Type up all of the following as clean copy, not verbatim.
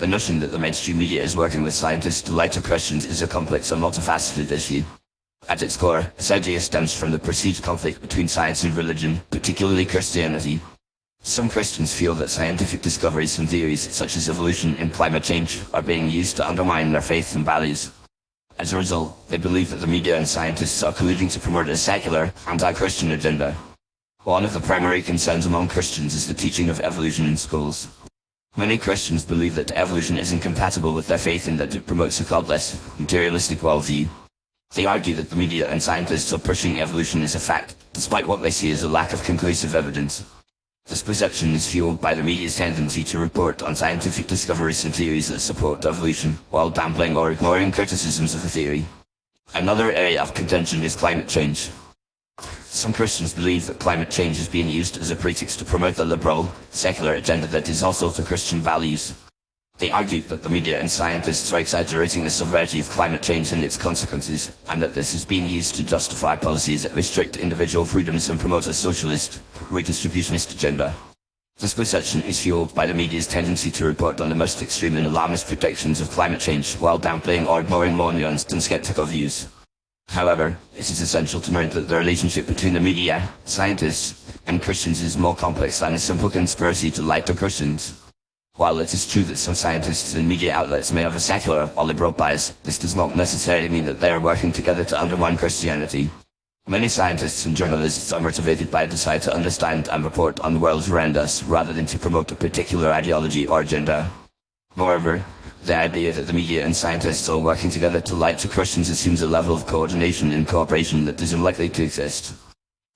The notion that the mainstream media is working with scientists to lighter questions is a complex and multifaceted issue. At its core, this idea stems from the perceived conflict between science and religion, particularly Christianity. Some Christians feel that scientific discoveries and theories such as evolution and climate change are being used to undermine their faith and values. As a result, they believe that the media and scientists are colluding to promote a secular, anti-Christian agenda. One of the primary concerns among Christians is the teaching of evolution in schools. Many Christians believe that evolution is incompatible with their faith and that it promotes a godless, materialistic worldview. They argue that the media and scientists are pushing evolution as a fact, despite what they see as a lack of conclusive evidence. This perception is fueled by the media's tendency to report on scientific discoveries and theories that support evolution, while downplaying or ignoring criticisms of the theory. Another area of contention is climate change. Some Christians believe that climate change is being used as a pretext to promote the liberal, secular agenda that is also to Christian values. They argue that the media and scientists are exaggerating the severity of climate change and its consequences, and that this is being used to justify policies that restrict individual freedoms and promote a socialist, redistributionist agenda. This perception is fueled by the media's tendency to report on the most extreme and alarmist predictions of climate change while downplaying or ignoring more nuanced and skeptical views. However, it is essential to note that the relationship between the media, scientists, and Christians is more complex than a simple conspiracy to lie to Christians. While it is true that some scientists and media outlets may have a secular or liberal bias, this does not necessarily mean that they are working together to undermine Christianity. Many scientists and journalists are motivated by a desire to understand and report on the world around us rather than to promote a particular ideology or agenda. Moreover, the idea that the media and scientists are working together to lie to Christians assumes a level of coordination and cooperation that is unlikely to exist.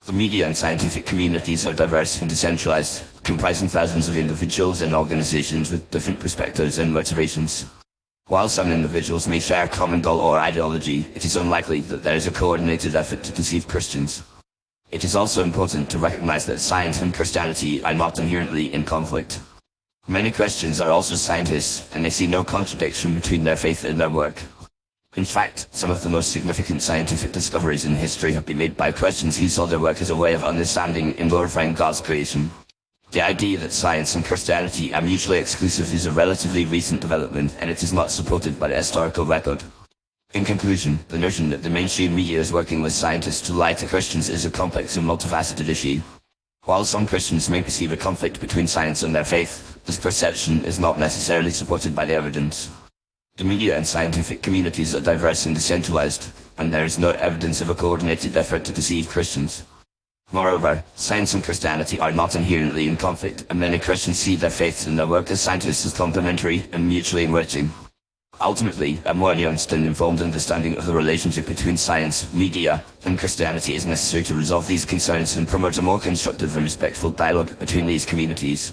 The media and scientific communities are diverse and decentralized, comprising thousands of individuals and organizations with different perspectives and motivations. While some individuals may share a common goal or ideology, it is unlikely that there is a coordinated effort to deceive Christians. It is also important to recognize that science and Christianity are not inherently in conflict. Many Christians are also scientists, and they see no contradiction between their faith and their work. In fact, some of the most significant scientific discoveries in history have been made by Christians who saw their work as a way of understanding and glorifying God's creation. The idea that science and Christianity are mutually exclusive is a relatively recent development, and it is not supported by the historical record. In conclusion, the notion that the mainstream media is working with scientists to lie to Christians is a complex and multifaceted issue. While some Christians may perceive a conflict between science and their faith, this perception is not necessarily supported by the evidence. The media and scientific communities are diverse and decentralized, and there is no evidence of a coordinated effort to deceive Christians. Moreover, science and Christianity are not inherently in conflict, and many Christians see their faith and their work as scientists as complementary and mutually enriching. Ultimately, a more nuanced and informed understanding of the relationship between science, media, and Christianity is necessary to resolve these concerns and promote a more constructive and respectful dialogue between these communities.